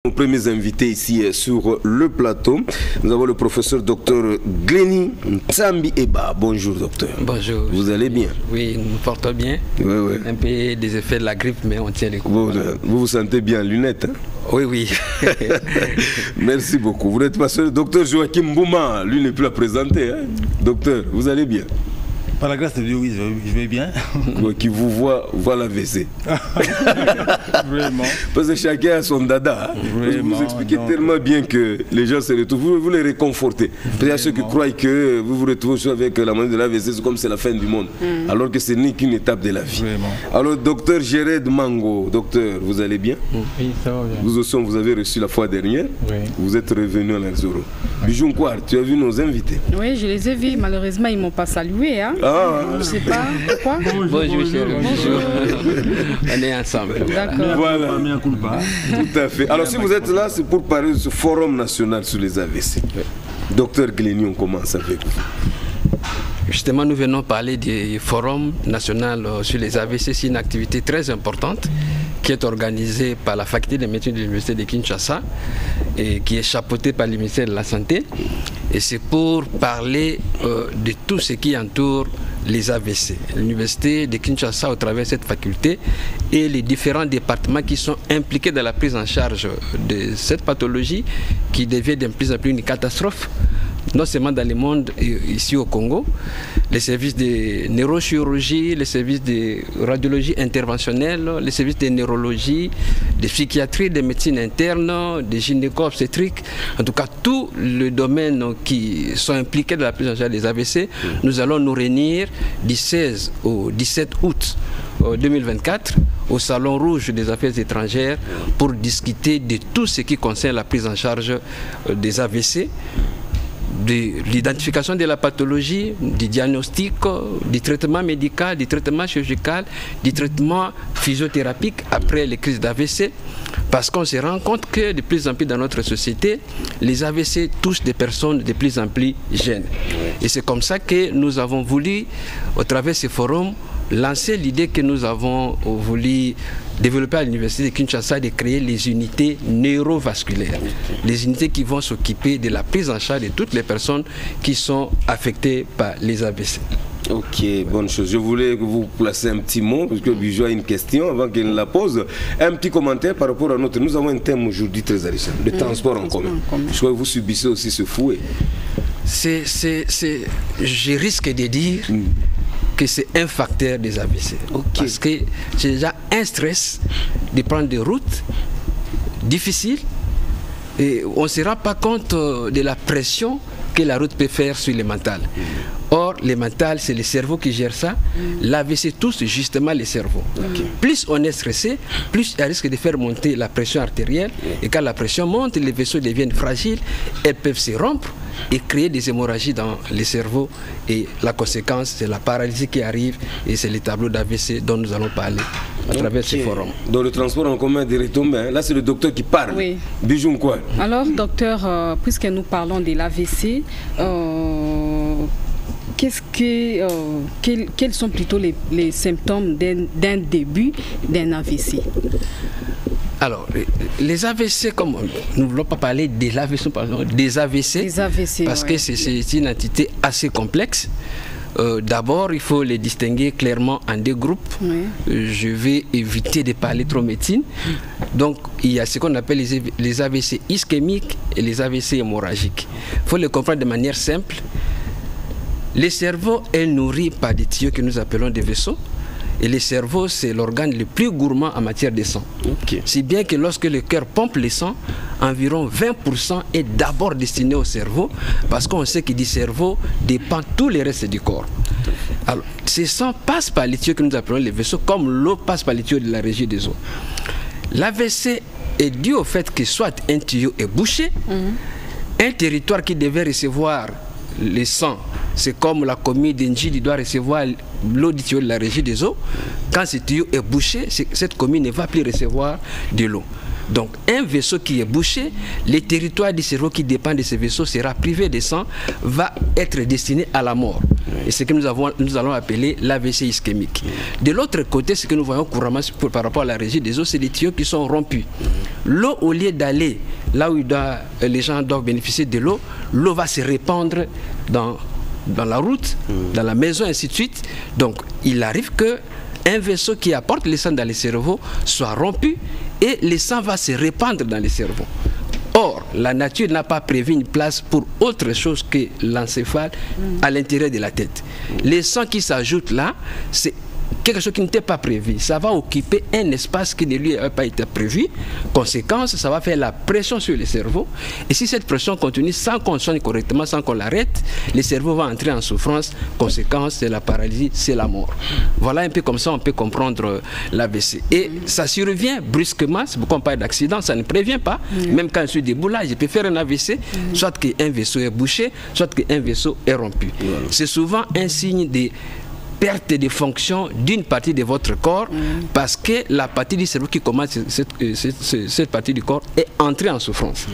Nos premiers invités ici sur le plateau, nous avons le professeur docteur Glenny Nsambi Eba. Bonjour docteur. Bonjour. Vous allez bien? Oui, nous portons bien. Oui, oui. Un peu des effets de la grippe, mais on tient les coups. Vous vous sentez bien, lunettes hein? Oui, oui. Merci beaucoup. Vous n'êtes pas seul. Docteur Joachim Bouma, lui n'est plus à présenter. Hein? Docteur, vous allez bien? Par la grâce de Dieu, oui, je vais bien. Qui vous voit la WC. Vraiment. Parce que chacun a son dada. Hein? Vraiment, vous expliquez tellement bien que les gens se retrouvent. Vous les réconfortez. Il y a ceux qui croient que vous vous retrouvez avec la monnaie de la WC, c'est comme c'est la fin du monde. Alors que ce n'est qu'une étape de la vie. Vraiment. Alors, docteur Jéred Mango, docteur, vous allez bien? Oui, ça va bien. Vous aussi, vous avez reçu la fois dernière. Oui. Vous êtes revenu à l'Arzoro. Bijou Nkwar, tu as vu nos invités? Oui, je les ai vus. Malheureusement, ils ne m'ont pas salué. Hein. Ah, Je ne sais pas pourquoi. Bonjour, chérie. Bonjour. On est ensemble. D'accord. voilà. Tout à fait. Alors, si vous êtes là, c'est pour parler de ce forum national sur les AVC. Docteur Glenny, on commence avec vous. Justement, nous venons parler du Forum national sur les AVC. C'est une activité très importante qui est organisée par la faculté de médecine de l'Université de Kinshasa et qui est chapeautée par le ministère de la Santé. Et c'est pour parler de tout ce qui entoure les AVC. L'Université de Kinshasa, au travers de cette faculté, et les différents départements qui sont impliqués dans la prise en charge de cette pathologie qui devient de plus en plus une catastrophe, non seulement dans le monde et ici au Congo, les services de neurochirurgie, les services de radiologie interventionnelle, les services de neurologie, de psychiatrie, de médecine interne, de gynéco-obstétrique, en tout cas tous les domaines qui sont impliqués dans la prise en charge des AVC, nous allons nous réunir du 16 au 17 août 2024 au Salon Rouge des Affaires étrangères pour discuter de tout ce qui concerne la prise en charge des AVC, de l'identification de la pathologie, du diagnostic, du traitement médical, du traitement chirurgical, du traitement physiothérapique après les crises d'AVC, parce qu'on se rend compte que de plus en plus dans notre société, les AVC touchent des personnes de plus en plus jeunes. Et c'est comme ça que nous avons voulu, au travers de ce forum, lancer l'idée que nous avons voulu développer à l'Université de Kinshasa de créer les unités neurovasculaires, les unités qui vont s'occuper de la prise en charge de toutes les personnes qui sont affectées par les AVC. Ok, bonne chose. Je voulais que vous placiez un petit mot, parce que Bijou a une question avant qu'elle la pose. Un petit commentaire par rapport à notre... Nous avons un thème aujourd'hui très alléchant, le transport en commun. Je crois que vous subissez aussi ce fouet. Je risque de dire que c'est un facteur des AVC. Parce que j'ai déjà un stress de prendre des routes difficiles et on ne se rend pas compte de la pression que la route peut faire sur le mental. Or, le mental, c'est le cerveau qui gère ça. L'AVC touche justement le cerveau. Plus on est stressé, plus il risque de faire monter la pression artérielle. Et quand la pression monte, les vaisseaux deviennent fragiles, elles peuvent se rompre et créer des hémorragies dans le cerveau. Et la conséquence, c'est la paralysie qui arrive et c'est le tableau d'AVC dont nous allons parler à travers ce forum. Dans le transport en commun des retombées, hein? Là c'est le docteur qui parle. Oui. Bijou Nkwar. Alors, docteur, puisque nous parlons de l'AVC, quels sont plutôt les symptômes d'un début d'un AVC? Alors, les AVC, comme nous ne voulons pas parler de l'AVC, pardon, des AVC, parce que c'est une entité assez complexe. D'abord, il faut les distinguer clairement en deux groupes. Je vais éviter de parler trop médecine. Donc, il y a ce qu'on appelle les AVC ischémiques et les AVC hémorragiques. Il faut les comprendre de manière simple. Le cerveau est nourri par des tuyaux que nous appelons des vaisseaux. Et le cerveau, c'est l'organe le plus gourmand en matière de sang. Si bien que lorsque le cœur pompe le sang, environ 20% est d'abord destiné au cerveau, parce qu'on sait que du cerveau dépend tout le reste du corps. Alors, ce sang passe par les tuyaux que nous appelons les vaisseaux, comme l'eau passe par les tuyaux de la régie des eaux. L'AVC est dû au fait que soit un tuyau est bouché, un territoire qui devait recevoir le sang, c'est comme la commune d'Enjili doit recevoir l'eau du tuyau de la régie des eaux. Quand ce tuyau est bouché, cette commune ne va plus recevoir de l'eau. Donc un vaisseau qui est bouché, les territoires du cerveau qui dépendent de ce vaisseau sera privé de sang, va être destiné à la mort. Et c'est ce que nous allons appeler l'AVC ischémique. De l'autre côté, ce que nous voyons couramment par rapport à la régie des os, c'est les tuyaux qui sont rompus. L'eau, au lieu d'aller là où les gens doivent bénéficier de l'eau, l'eau va se répandre dans la route, dans la maison, ainsi de suite. Donc, il arrive qu'un vaisseau qui apporte le sang dans le cerveau soit rompu et le sang va se répandre dans le cerveau. Or, la nature n'a pas prévu une place pour autre chose que l'encéphale à l'intérieur de la tête. Le sang qui s'ajoute là, c'est quelque chose qui n'était pas prévu. Ça va occuper un espace qui ne lui a pas été prévu. Conséquence, ça va faire la pression sur le cerveau. Et si cette pression continue sans qu'on soigne correctement, sans qu'on l'arrête, le cerveau va entrer en souffrance. Conséquence, c'est la paralysie, c'est la mort. Voilà un peu comme ça on peut comprendre l'AVC. Et ça survient brusquement, c'est pourquoi on parle d'accident, ça ne prévient pas. Même quand je suis debout là, je peux faire un AVC, soit qu'un vaisseau est bouché, soit qu'un vaisseau est rompu. C'est souvent un signe de perte de fonction d'une partie de votre corps parce que la partie du cerveau qui commande cette partie du corps est entrée en souffrance.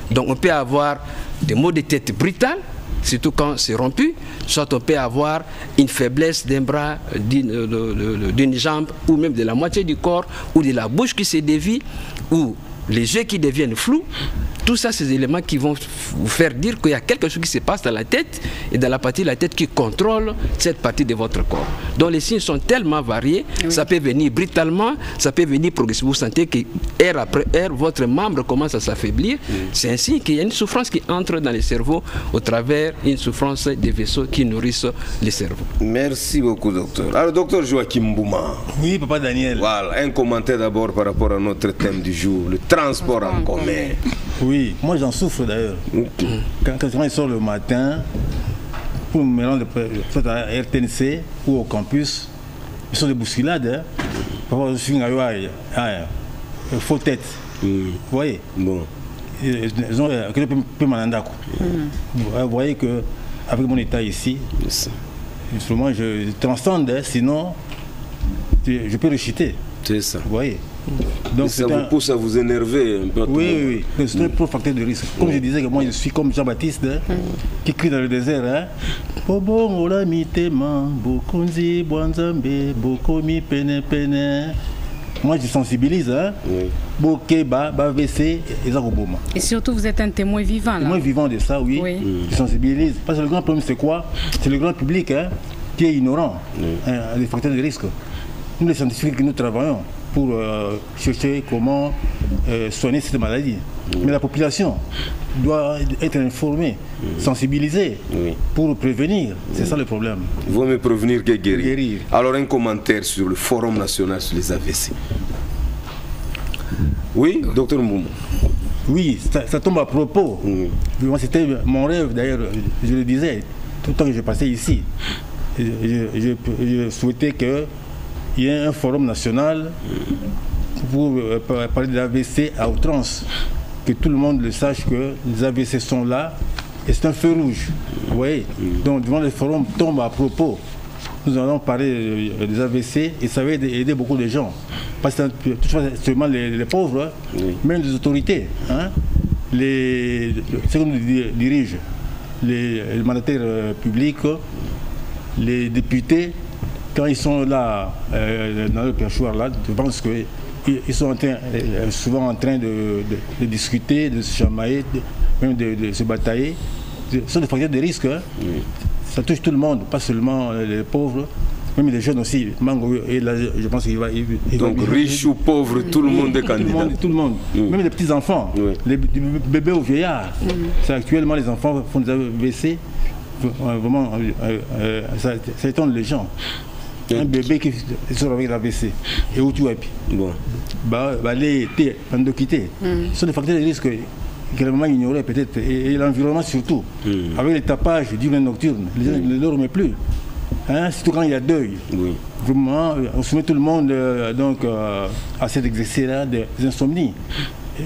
Donc on peut avoir des maux de tête brutales, surtout quand c'est rompu, soit on peut avoir une faiblesse d'un bras, d'une jambe ou même de la moitié du corps ou de la bouche qui se dévie ou les yeux qui deviennent flous. Tout ça, ces éléments qui vont vous faire dire qu'il y a quelque chose qui se passe dans la tête et dans la partie de la tête qui contrôle cette partie de votre corps. Donc les signes sont tellement variés, ça peut venir brutalement, ça peut venir progressivement. Vous sentez que heure après heure, votre membre commence à s'affaiblir. C'est un signe qu'il y a une souffrance qui entre dans le cerveau au travers une souffrance des vaisseaux qui nourrissent le cerveau. Merci beaucoup, docteur. Alors, docteur Joachim Bouma. Oui, papa Daniel. Voilà, un commentaire d'abord par rapport à notre thème du jour, le transport en commun. Oui, moi j'en souffre d'ailleurs. Quand je sors le matin pour me rendre soit à RTNC ou au campus, ils sont des bousculades. Hein. Parfois je suis en faux tête. Vous voyez. Bon. Ils ont peu manandako. Vous voyez que avec mon état ici, justement je transcende, sinon je peux rechuter. C'est ça. Vous voyez. Donc ça vous pousse à vous énerver un peu. Oui. C'est un gros facteur de risque. Comme je disais que moi je suis comme Jean-Baptiste qui crie dans le désert. Moi je sensibilise. Et surtout vous êtes un témoin vivant. Témoin vivant de ça, oui. Je sensibilise. Parce que le grand problème c'est quoi? C'est le grand public qui est ignorant des facteurs de risque. Nous les scientifiques nous travaillons pour chercher comment soigner cette maladie. Mais la population doit être informée, sensibilisée pour prévenir. C'est ça le problème. Vaut mieux prévenir que guérir. Alors un commentaire sur le Forum national sur les AVC. Oui, docteur Mboumou. Oui, ça tombe à propos. Moi, c'était mon rêve d'ailleurs, je le disais, tout le temps que je passais ici. Je souhaitais que il y a un forum national pour parler de l'AVC à outrance, que tout le monde le sache que les AVC sont là et c'est un feu rouge. Vous voyez. Donc devant le forum tombe à propos. Nous allons parler des AVC et ça va aider beaucoup de gens. Pas seulement les pauvres, même les autorités, hein, ceux qui nous dirigent, les mandataires publics, les députés. Quand ils sont là, dans le perchoir, là, je pense qu'ils sont souvent en train de discuter, de se chamailler, même de se batailler. Ce sont des facteurs de risque. Hein. Ça touche tout le monde, pas seulement les pauvres, même les jeunes aussi. Et là, je pense qu'il va... Donc riche ou pauvre, tout le monde est candidat. Tout le monde. Même les petits-enfants, les bébés ou vieillards. Actuellement, les enfants font des AVC. Vraiment, ça étonne les gens. Un bébé qui sort avec l'AVC et où tu es bon les quitter. Ce sont des facteurs de risque qui est vraiment ignorés peut-être et l'environnement surtout avec les tapages diurnes nocturnes les gens ne dorment plus hein, surtout quand il y a deuil. Vraiment on soumet tout le monde à cet exercice là des insomnies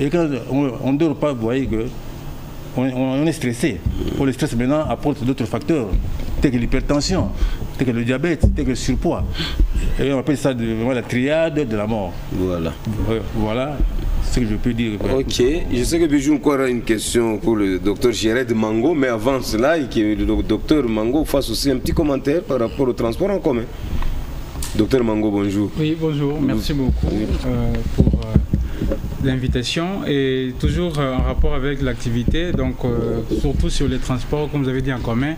et quand on ne dort pas vous voyez que on est stressé. Le stress maintenant apporte d'autres facteurs tels que l'hypertension, tels que le diabète, tels que le surpoids. Et on appelle ça la triade de la mort. Voilà. ce que je peux dire. Ok, je sais que Bijou aura une question pour le docteur Jared Mango, mais avant cela, et que le docteur Mango fasse aussi un petit commentaire par rapport au transport en commun. Docteur Mango, bonjour. Oui, bonjour, merci beaucoup pour l'invitation et toujours en rapport avec l'activité, donc surtout sur les transports, comme vous avez dit, en commun,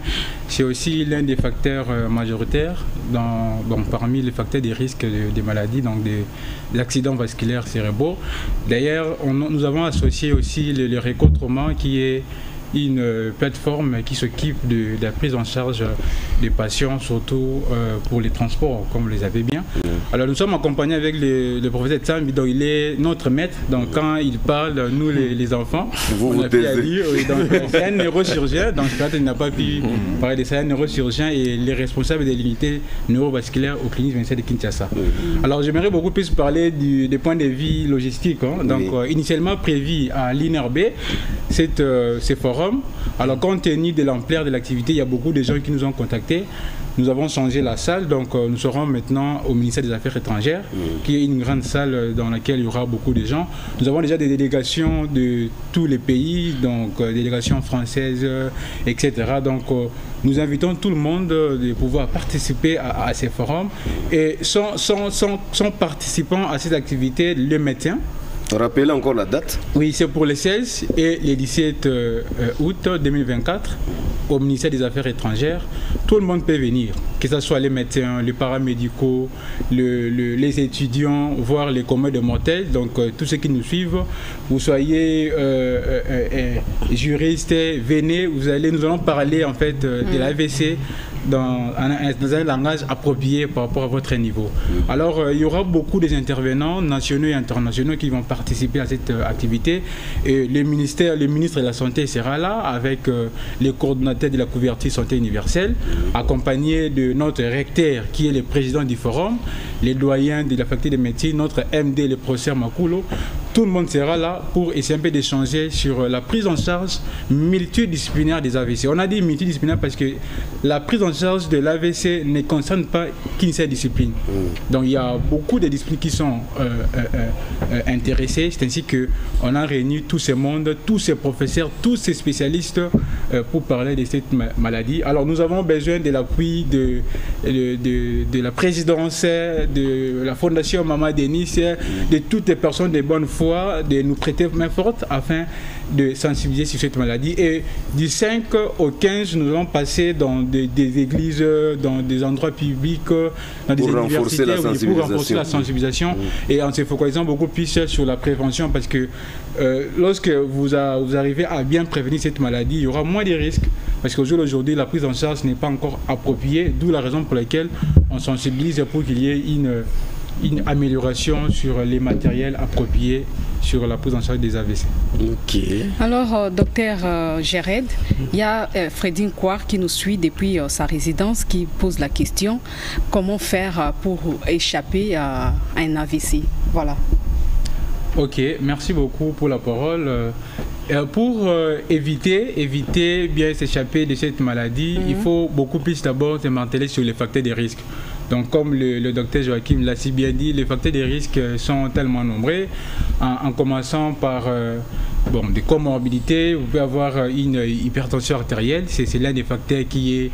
c'est aussi l'un des facteurs majoritaires parmi les facteurs des risques des maladies, donc des accidents vasculaires cérébraux. D'ailleurs, nous avons associé aussi le Réco-Trauma, qui est une plateforme qui s'occupe de la prise en charge des patients, surtout pour les transports, comme vous les avez bien. Alors nous sommes accompagnés avec le professeur Tsambi, donc il est notre maître, donc quand il parle, nous les enfants, on a pu dire, c'est un neurochirurgien, donc il n'a pas pu parler de ça, un neurochirurgien et les responsables des unités neurovasculaires aux cliniques Vincent de Kinshasa. Alors j'aimerais beaucoup plus parler des points de vue logistiques, donc initialement prévu à l'INRB, ces forums. Alors compte tenu de l'ampleur de l'activité, il y a beaucoup de gens qui nous ont contactés. Nous avons changé la salle, donc nous serons maintenant au ministère des Affaires étrangères, qui est une grande salle dans laquelle il y aura beaucoup de gens. Nous avons déjà des délégations de tous les pays, donc délégations françaises, etc. Donc nous invitons tout le monde de pouvoir participer à ces forums. Et sont participants à cette activité le médecin. Rappelez encore la date. Oui, c'est pour les 16 et les 17 août 2024 au ministère des Affaires étrangères. Tout le monde peut venir, que ce soit les médecins, les paramédicaux, les étudiants, voire les communs de mortels. Donc tous ceux qui nous suivent, vous soyez juristes, venez, nous allons parler en fait de l'AVC dans un langage approprié par rapport à votre niveau. Alors il y aura beaucoup d'intervenants nationaux et internationaux qui vont participer à cette activité. Et le ministre de la Santé sera là avec les coordonnateurs de la couverture santé universelle, accompagné de notre recteur qui est le président du forum, les doyens de la faculté de médecine, notre MD, le professeur Makulo. Tout le monde sera là pour essayer un peu d'échanger sur la prise en charge multidisciplinaire des AVC. On a dit multidisciplinaire parce que la prise en charge de l'AVC ne concerne pas qu'une seule discipline. Donc il y a beaucoup de disciplines qui sont intéressées. C'est ainsi qu'on a réuni tous ces mondes, tous ces professeurs, tous ces spécialistes pour parler de cette maladie. Alors nous avons besoin de l'appui de la présidence, de la Fondation Maman Denis, de toutes les personnes de bonne foi, de nous prêter main forte afin de sensibiliser sur cette maladie. Et du 5 au 15, nous allons passer dans des églises, dans des endroits publics, dans des universités pour renforcer la sensibilisation. Et en se focalisant beaucoup plus sur la prévention, parce que lorsque vous arrivez à bien prévenir cette maladie, il y aura moins de risques. Parce qu'au jour d'aujourd'hui, la prise en charge n'est pas encore appropriée, d'où la raison pour laquelle on sensibilise pour qu'il y ait une amélioration sur les matériels appropriés sur la prise en charge des AVC. Ok. Alors, docteur Jared, il y a Fredine Kouar qui nous suit depuis sa résidence qui pose la question comment faire pour échapper à un AVC. Voilà. Ok, merci beaucoup pour la parole. Pour éviter bien s'échapper de cette maladie, il faut beaucoup plus d'abord se marteler sur les facteurs de risque. Donc comme le docteur Joachim l'a si bien dit, les facteurs de risque sont tellement nombreux, en commençant par des comorbidités. Vous pouvez avoir une hypertension artérielle, c'est l'un des facteurs qui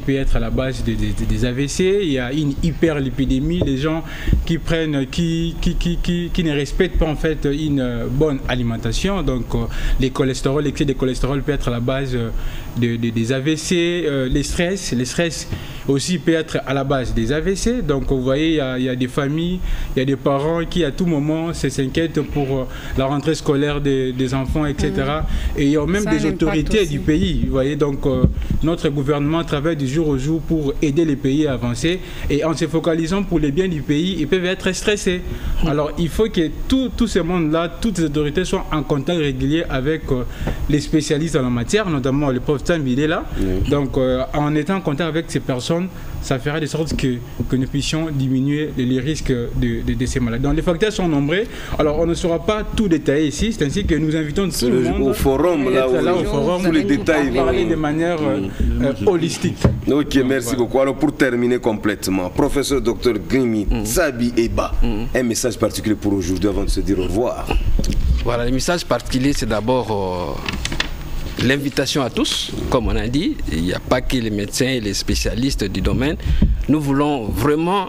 peut être à la base des AVC. Il y a une hyperlipidémie, les gens qui ne respectent pas en fait une bonne alimentation. Donc les cholestérols, l'excès de cholestérol peut être à la base des AVC. Les stress aussi peut être à la base des AVC. Donc vous voyez, il y a des familles, il y a des parents qui à tout moment s'inquiètent pour la rentrée scolaire des enfants, etc. Et il y a même des autorités du pays. Vous voyez, donc notre gouvernement travaille du jour au jour pour aider les pays à avancer. Et en se focalisant pour les biens du pays, ils peuvent être stressés. Alors il faut que tout ce monde-là, toutes les autorités soient en contact régulier avec les spécialistes en la matière, notamment le prof Tam, il est là. Donc en étant en contact avec ces personnes, ça fera de sorte que nous puissions diminuer les risques de ces maladies. Donc les facteurs sont nombreux. Alors on ne saura pas tout détailler ici, c'est ainsi que nous invitons tout le monde au forum, tous les détails parler de manière holistique. Ok, merci beaucoup. Alors pour terminer complètement, professeur Dr Grimi Tsabi Eba, un message particulier pour aujourd'hui avant de se dire au revoir. Voilà, le message particulier, c'est d'abord l'invitation à tous. Comme on a dit, il n'y a pas que les médecins et les spécialistes du domaine. Nous voulons vraiment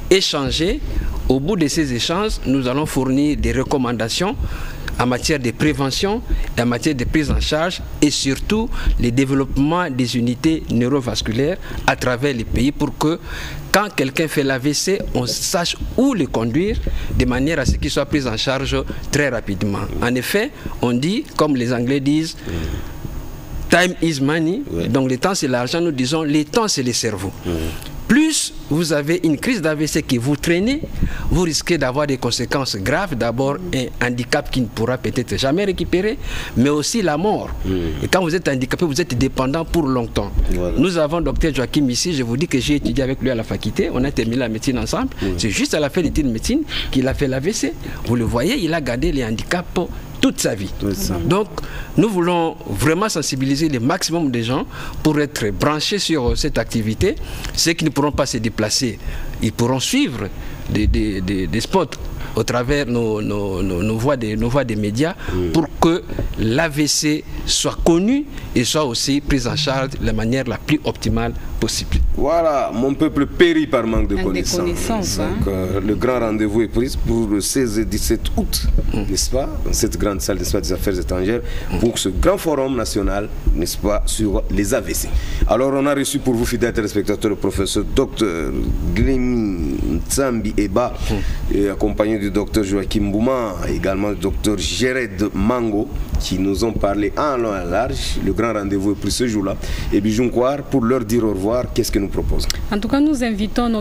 échanger. Au bout de ces échanges, nous allons fournir des recommandations en matière de prévention et en matière de prise en charge et surtout le développement des unités neurovasculaires à travers les pays pour que quand quelqu'un fait l'AVC, on sache où le conduire de manière à ce qu'il soit pris en charge très rapidement. En effet, on dit, comme les Anglais disent, time is money, donc le temps c'est l'argent, nous disons le temps c'est le cerveau. Plus vous avez une crise d'AVC que vous traînez, vous risquez d'avoir des conséquences graves. D'abord, un handicap qui ne pourra peut-être jamais récupérer, mais aussi la mort. Et quand vous êtes handicapé, vous êtes dépendant pour longtemps. Voilà. Nous avons Dr Joachim ici, je vous dis que j'ai étudié avec lui à la faculté, on a terminé la médecine ensemble. C'est juste à la fin de l'étude de médecine qu'il a fait l'AVC. Vous le voyez, il a gardé les handicaps toute sa vie. Donc, nous voulons vraiment sensibiliser le maximum de gens pour être branchés sur cette activité. Ceux qui ne pourront pas se déplacer, ils pourront suivre des spots au travers nos voies des médias pour que l'AVC soit connu et soit aussi pris en charge de la manière la plus optimale possible. Voilà, mon peuple périt par manque de connaissances. Donc, le grand rendez-vous est pris pour le 16 et 17 août, n'est-ce pas, dans cette grande salle des affaires étrangères, pour ce grand forum national, n'est-ce pas, sur les AVC. Alors, on a reçu pour vous, fidèles téléspectateurs, le professeur Dr Glemi Nzambi Eba, et accompagné du Dr Joachim Bouma, également du Dr Jared Mango, qui nous ont parlé en long et en large. Le grand rendez-vous est pris ce jour-là. Et Bijou Nkwar, pour leur dire au revoir, qu'est-ce que nous proposons? En tout cas, nous invitons